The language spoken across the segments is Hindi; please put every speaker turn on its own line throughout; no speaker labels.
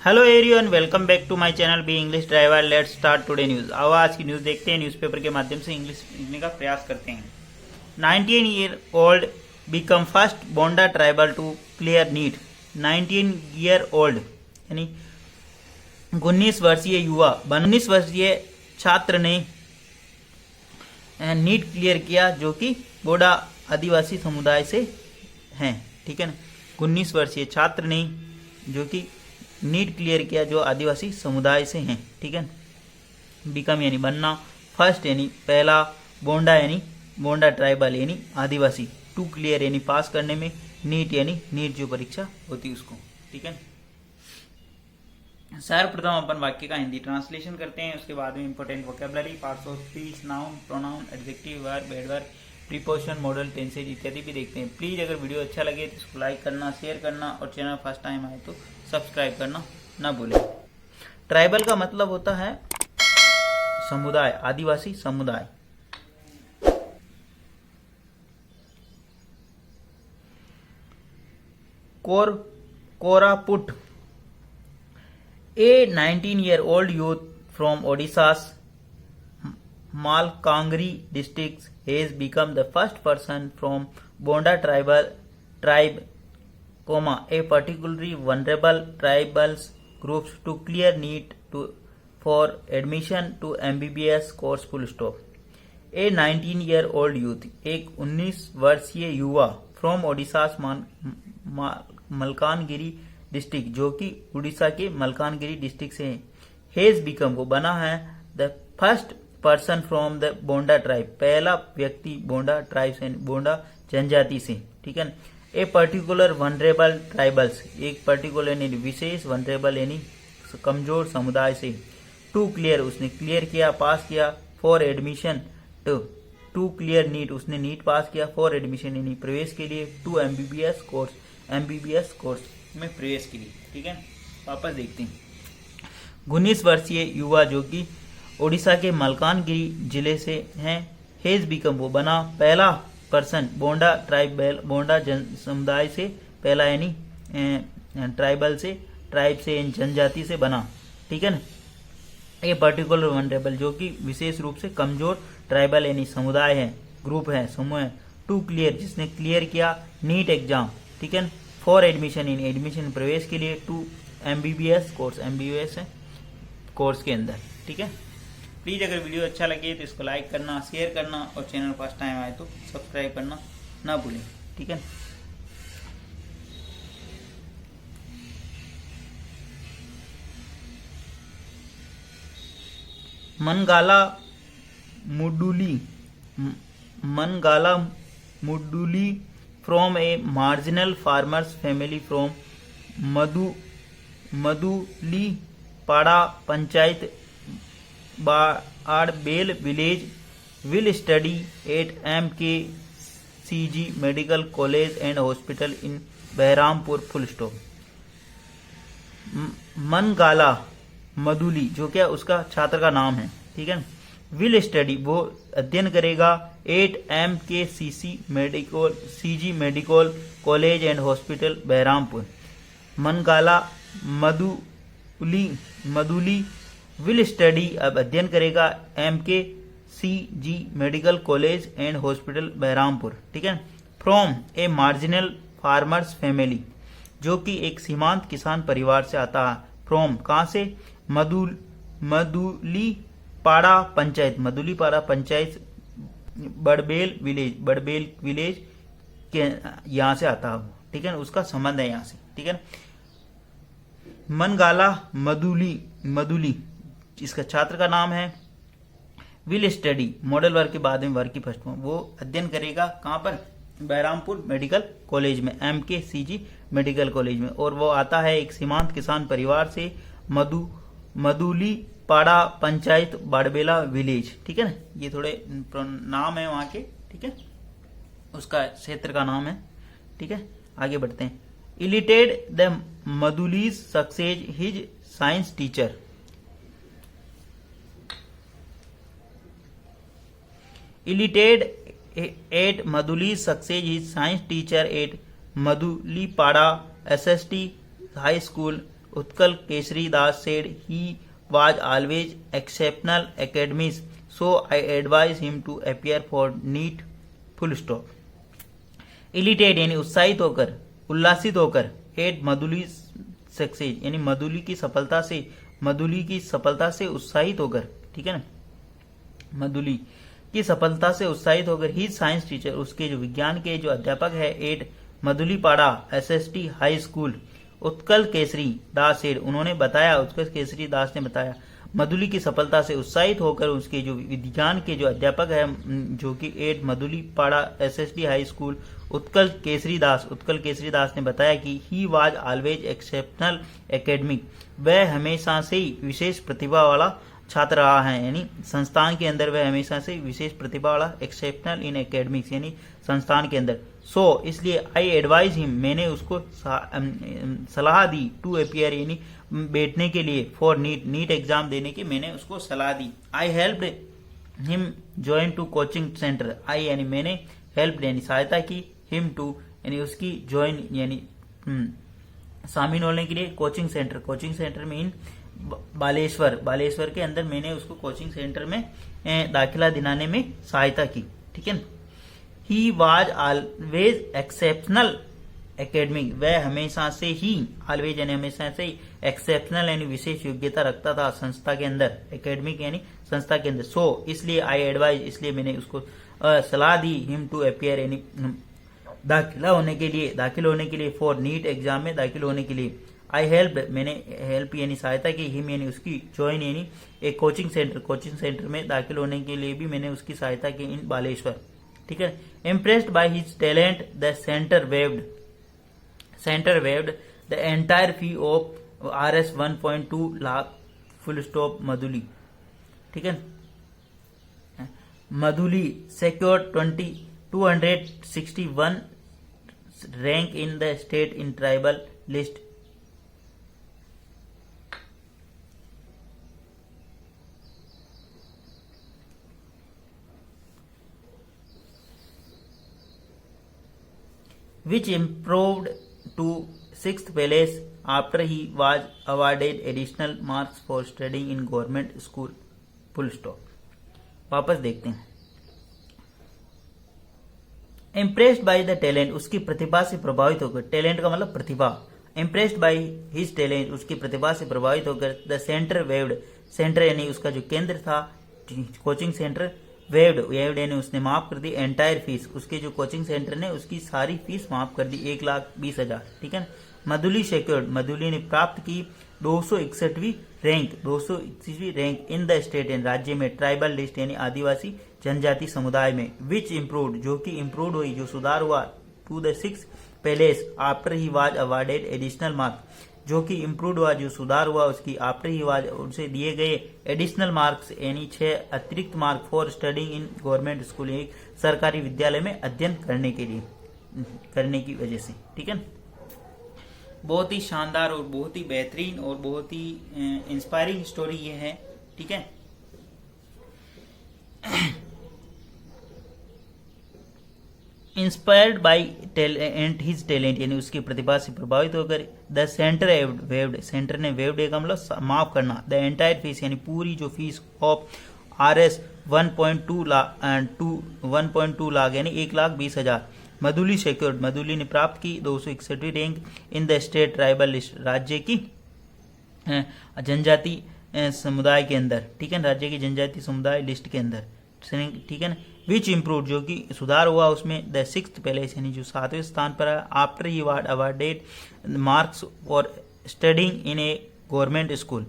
Hello everyone, welcome back to my channel B English driver. Let's start today news. अब आज की न्यूज देखते हैं, न्यूज़पेपर के माध्यम से इंग्लिश सीखने का प्रयास करते हैं। 19-year-old become first Bonda tribal to clear NEET. 19-year-old यानी 19 वर्षीय युवा 19 वर्षीय छात्र ने नीट क्लियर किया, जो कि बोडा आदिवासी समुदाय से हैं। ठीक है ना, 19 वर्षीय छात्र ने जो कि नीट क्लियर किया जो आदिवासी समुदाय से हैं। ठीक है, बिकम यानी बनना, फर्स्ट यानी पहला, बोंडा यानी बोंडा ट्राइबल यानी आदिवासी, टू क्लियर यानी पास करने में, नीट यानी नीट जो परीक्षा होती उसको। ठीक है, सर्वप्रथम अपन वाक्य का हिंदी ट्रांसलेशन करते हैं, उसके बाद में important vocabulary, parts of speech, noun, pronoun, adjective, verb, adverb, preposition, model, tenses इत्यादि भी देखते हैं। प्लीज अगर वीडियो अच्छा लगे तो इसको लाइक करना, शेयर करना और चैनल फर्स्ट टाइम आए तो सब्सक्राइब करना ना भूलें। ट्राइबल का मतलब होता है समुदाय, आदिवासी समुदाय। Koraput, a 19-year-old youth from Odisha's Malkangiri district has become the first person from Bonda tribe, a particularly vulnerable tribal groups to clear NEET for admission to MBBS course full stop. A 19-year-old youth, एक 19 वर्षीय युवा फ्रॉम ओडिशा मलकानगिरी डिस्ट्रिक्ट, जो कि उड़ीसा के मलकानगिरी डिस्ट्रिक्ट से है, हेज बिकम वो बना है the first person from the bonda tribe, पहला व्यक्ति बोंडा ट्राइब से, बोंडा जनजाति से। ठीक है, ए पर्टिकुलर वनरेबल ट्राइबल्स, एक पर्टिकुलर यानी विशेष, वनरेबल यानी कमजोर समुदाय से, टू क्लियर उसने क्लियर किया, पास किया, for admission to clear NEET उसने नीट पास किया, फॉर एडमिशन यानी प्रवेश के लिए, टू एमबीबीएस कोर्स में प्रवेश के लिए। ठीक है, वापस देखते हैं। 19 वर्षीय युवा जो कि ओडिशा के मलकानगिरी जिले से हैं, हेज बिकम वो बना पहला पर्सन बोंडा ट्राइबल, बोंडा समुदाय से, पहला यानी ट्राइबल से, ट्राइब से जनजाति से बना। ठीक है ना, ये पर्टिकुलर वनरेबल जो कि विशेष रूप से कमजोर, ट्राइबल यानी समुदाय है, ग्रुप है, समूह है, टू क्लियर जिसने क्लियर किया नीट एग्जाम। ठीक है, फॉर एडमिशन इन एडमिशन प्रवेश के लिए, टू एमबीबीएस कोर्स के अंदर। ठीक है, प्लीज अगर वीडियो अच्छा लगे तो इसको लाइक करना, शेयर करना और चैनल फर्स्ट टाइम आए तो सब्सक्राइब करना ना भूलें। ठीक है, मनगाला मुडुली from a marginal farmers family from Madhuli पाड़ा panchayat बाड़बेल village will study at MKCG Medical College and Hospital in Baharampur full stop। मनगाला Madhuli जो क्या उसका छात्र का नाम है। ठीक है, विल स्टडी वो अध्ययन करेगा, at MKCG medical college and hospital Berhampur. मनगाला मधुली विल स्टडी अब अध्ययन करेगा, MKCG medical college and hospital Berhampur. ठीक है, from a marginal farmers family जो कि एक सीमांत किसान परिवार से आता है, फ्रॉम कहां से, मधुली पाड़ा पंचायत बड़बेल विलेज के यहाँ से आता है। ठीक है, उसका संबंध है यहाँ से। ठीक है, मनगाला मधुली इसका छात्र का नाम है, विल स्टडी मॉडल वर्ग के बाद में वर्ग की फर्स्ट फॉर्म, वो अध्ययन करेगा कहाँ पर, बहरामपुर मेडिकल कॉलेज में, MKCG मेडिकल कॉलेज में, और वो आता है एक सीमांत किसान परिवार से, मधुली पाड़ा पंचायत बाड़बेला विलेज। ठीक है ना, ये थोड़े नाम है वहां के। ठीक है, उसका क्षेत्र का नाम है। ठीक है, आगे बढ़ते हैं। Elated the Madhuli's success his science teacher, elated at Madhuli's success his science teacher at Madhulipada SST high school Utkal Kesari Das said he was always exceptional academics, so I advise him to appear for NEET full stop. इलिटेट यानी उत्साहित होकर, उल्लासित होकर, एट मधुली सक्सेस यानी मधुली की सफलता से उत्साहित होकर, ठीक है ना, मधुली की सफलता से उत्साहित होकर ही साइंस टीचर, उसके जो विज्ञान के जो अध्यापक है at Madhulipada SST high school, Utkal Kesari Das Seth, उन्होंने बताया, उत्कल केसरी दास ने बताया, मधुली की सफलता से उत्साहित होकर उसके जो विज्ञान के जो अध्यापक है जो कि at Madhulipada SST high school, Utkal Kesari Das ने बताया कि he was always exceptional academic, वह हमेशा से ही विशेष प्रतिभा वाला छात्र रहा है, यानी संस्थान के अंदर वह हमेशा से विशेष प्रतिभा वाला, एक्सेप्शनल इन एकेडमिक्स यानी संस्थान के अंदर, सो इसलिए आई एडवाइज हिम, मैंने उसको सलाह दी, टू अपियर यानी बैठने के लिए, फॉर नीट एग्जाम देने की मैंने उसको सलाह दी। I helped him join to coaching centre, I यानी मैंने, हेल्प यानी सहायता की, हिम टू यानी उसकी, ज्वाइन यानी शामिल होने के लिए, कोचिंग सेंटर में इन बालेश्वर के अंदर मैंने उसको कोचिंग सेंटर में दाखिला दिलाने में सहायता की, ठीक है। ही वाज ऑलवेज एक्सेप्शनल एकेडमिक, वह हमेशा से ही, ऑलवेज यानी हमेशा से ही, एक्सेप्शनल यानी विशेष योग्यता रखता था संस्था के अंदर, एकेडमिक यानी संस्था के अंदर, सो इसलिए आई एडवाइज, इसलिए मैंने उसको सलाह दी, हिम टू अपियर यानी दाखिल होने के लिए, फॉर नीट एग्जाम में दाखिल होने के लिए। आई हेल्प मैंने हेल्प यानी सहायता की, हिम यानी उसकी, ज्वाइन यानी एक कोचिंग सेंटर में दाखिल होने के लिए भी मैंने उसकी सहायता की इन बालेश्वर, ठीक है। Impressed by his talent the centre waived the entire fee of RS 1.2 lakh full stop Madhuli, ठीक है। Madhuli secured 261 rank in the state in tribal list. Which improved to 6th place after he was awarded additional marks for studying in government school. Full stop. वापस देखते हैं। इम्प्रेस्ड बाय द टैलेंट, उसकी प्रतिभा से प्रभावित होकर, टैलेंट का मतलब प्रतिभा, इम्प्रेस्ड बाय हिज टैलेंट, उसकी प्रतिभा से प्रभावित होकर, द सेंटर वेव्ड, सेंटर यानी उसका जो केंद्र था कोचिंग सेंटर, वेव्ड यानी उसने माफ कर दी एंटायर फीस, उसके जो कोचिंग सेंटर ने उसकी सारी फीस माफ कर दी, 1,20,000, ठीक है। मधुली सेक्योर्ड, मधुली ने प्राप्त की 261वीं रैंक इन द स्टेट यानी राज्य में, ट्राइबल लिस्ट यानी आदिवासी जनजाति समुदाय में, विच इम्प्रूव्ड जो कि इम्प्रूव हुई, जो सुधार हुआ, to the 6th place after he was awarded additional marks, जो कि इम्प्रूव हुआ, जो सुधार हुआ उसकी, आफ्टर ही वाज उनसे दिए गए एडिशनल मार्क्स यानी 6 अतिरिक्त mark, for studying in government school, एक सरकारी विद्यालय में अध्ययन करने की वजह से, ठीक है। बहुत ही शानदार और बहुत ही बेहतरीन और बहुत ही इंस्पायरिंग स्टोरी ये है, ठीक है। इंस्पायर्ड बाय हिज टैलेंट यानी उसकी प्रतिभा से प्रभावित होकर, द सेंटर वेव्ड, सेंटर ने वेव्ड का मतलब माफ करना, द एंटायर फीस यानी पूरी जो फीस ऑफ RS 1.2 लाख यानी 1,20,000, मधुली सेक्योर्ड, मधुली ने प्राप्त की 261वीं rank in the state tribal list, राज्य की जनजाति समुदाय के अंदर, ठीक है, राज्य की जनजाति समुदाय लिस्ट के अंदर, ठीक है ना। विच इम्प्रूव जो कि सुधार हुआ उसमें, द 6th प्लेस यानी जो 7वें स्थान पर है, after he awarded marks for studying in A government school,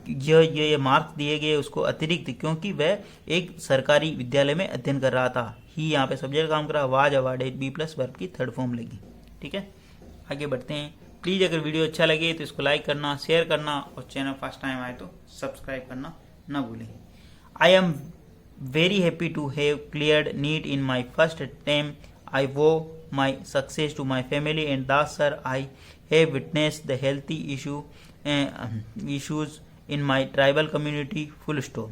ये मार्क्स दिए गए उसको अतिरिक्त क्योंकि वह एक सरकारी विद्यालय में अध्ययन कर रहा था, ही यहाँ पे सब्जेक्ट काम कर रहा, वाज अवार्डेड B+ वर्ब की 3rd फॉर्म लगी, ठीक है। आगे बढ़ते हैं। प्लीज अगर वीडियो अच्छा लगे तो इसको लाइक करना, शेयर करना और चैनल फर्स्ट टाइम आए तो सब्सक्राइब करना ना भूलें। I am very happy to have cleared NEET in my first attempt. I owe my success to my family and thus sir I have witnessed the healthy issues in my tribal community. Full stop.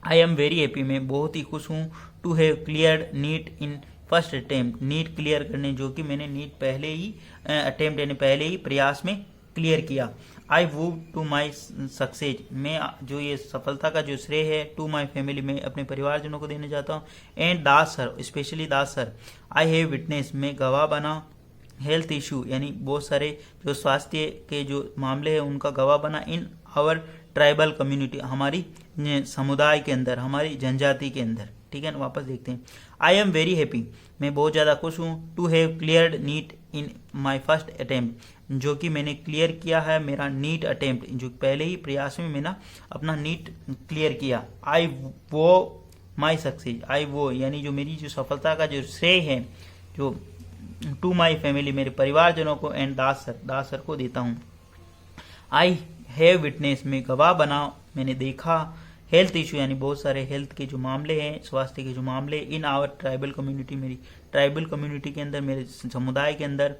I am very happy, मैं बहुत ही खुश हूँ, to have cleared NEET in first attempt, NEET clear करने जो कि मैंने नीट पहले ही अटेम्प्ट यानी पहले ही प्रयास में क्लियर किया। आई वू टू माई सक्सेस, मैं जो ये सफलता का जो श्रेय है टू माई फैमिली में अपने परिवारजनों को देना चाहता हूँ। And Das sir, specially Das sir, I have witness, मैं गवाह बना। हेल्थ इशू यानी बहुत सारे जो स्वास्थ्य के जो मामले हैं उनका गवाह बना। इन आवर ट्राइबल कम्युनिटी, हमारी समुदाय के अंदर, हमारी जनजाति के अंदर। ठीक है ना, वापस देखते हैं। आई एम वेरी हैप्पी, मैं बहुत ज़्यादा खुश हूँ। To have cleared NEET in my first attempt, जो कि मैंने क्लियर किया है मेरा नीट अटेम्प्ट, जो पहले ही प्रयास में मैंने अपना नीट क्लियर किया। आई वो माई सक्सेस, आई वो यानी जो मेरी जो सफलता का जो श्रेय है जो टू माई फैमिली, मेरे परिवारजनों को। एंड दास सर को देता हूँ। आई हैव विटनेस, में गवाह बना, मैंने देखा। हेल्थ इशू यानी बहुत सारे हेल्थ के जो मामले हैं, स्वास्थ्य के जो मामले, इन आवर ट्राइबल कम्युनिटी, मेरी ट्राइबल कम्युनिटी के अंदर, मेरे समुदाय के अंदर।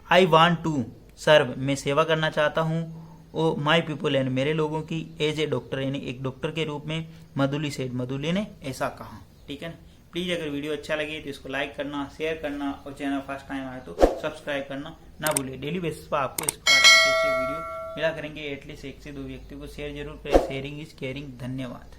आई वांट टू सर्व, मैं सेवा करना चाहता हूँ। ओ माई पीपल यानी मेरे लोगों की। एज ए डॉक्टर यानी एक डॉक्टर के रूप में। मधुली सेड, मधुली ने ऐसा कहा। ठीक है ना, प्लीज अगर वीडियो अच्छा लगे तो इसको लाइक करना, शेयर करना और चैनल फर्स्ट टाइम आए तो सब्सक्राइब करना ना भूलिए। डेली बेसिस पर आपको इस प्रकार के वीडियो मिला करेंगे। एटलीस्ट 1 से 2 व्यक्ति को शेयर जरूर करें। Sharing is caring. धन्यवाद।